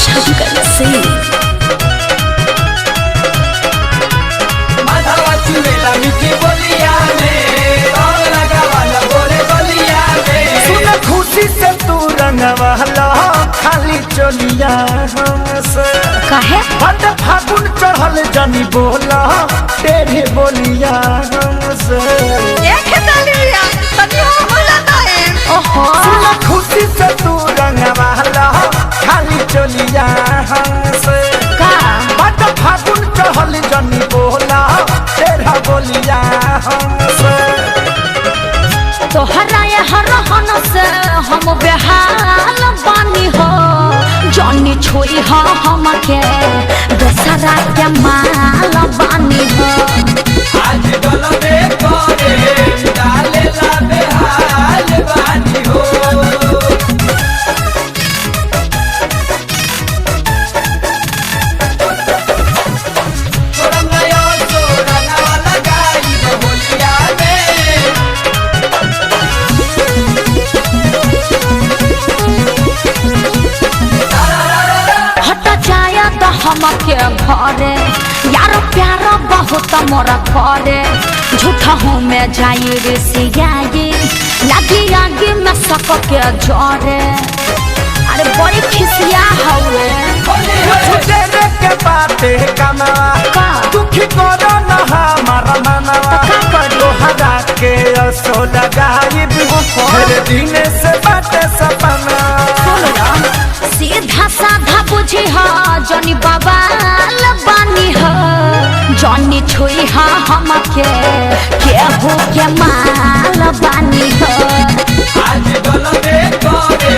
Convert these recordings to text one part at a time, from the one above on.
शंकर सिंह। माधवा चुड़ेला मीठी बोलिया में और लगावल गोरे बोलिया में। सुन खुशी से तू रंगवाला खाली चलिया हमसे काहे बंद फागुन चढ़ल जानी बोला तेरे बोलिया हमसे। ओहो सुन खुशी से तू रंगवाला खाली चलिया हमसे का बंद फागुन चढ़ल जानी बोला तेरा बोलिया हमसे। तोहरा हर हन से हम बेहाल बानी हो जानी छोई हो हमके दशहरा के माल बानी हो। आज गलबे करे डाले ला बेहाल बानी हो। छोड़ंगया छोड़ंगा वाला गाई बोलिया में। हट जाया तो हमके घरे यार प्यार बहुत मोरा करे झूठा हूँ मैं जाई रे सियाई लगी आगे में सकके जोरे। अरे बड़ी खिसिया हुए तेरे के बाते कमा का दुखी करो न हमारा मनवा का करी? तोहरा के असो लगाई हर दिन से बाटे सपना। सीधा साधा बुझी हा जनी बाबा बानी हा जनी छुई हा हमके केहू के माल बानी हा। आज गलबे करे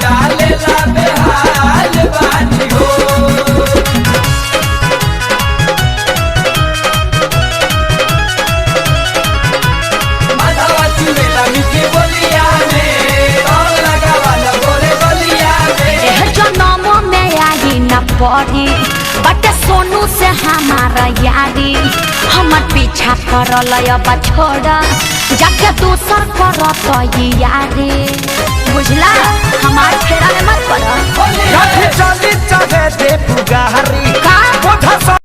डाले ला बेहाल बानी हो। माधवा चुड़ेला मीठी बोलिया में और लगावल गोरे बोलिया में। एह जनम में आई न पड़ी बट सोनू से हमारा यारी हमर पीछा करल अब छोड़ा जाके दूसर करत यारी बुझला हमार फेरा में मत पड़। चली चाहे दे पुगारी का कोठा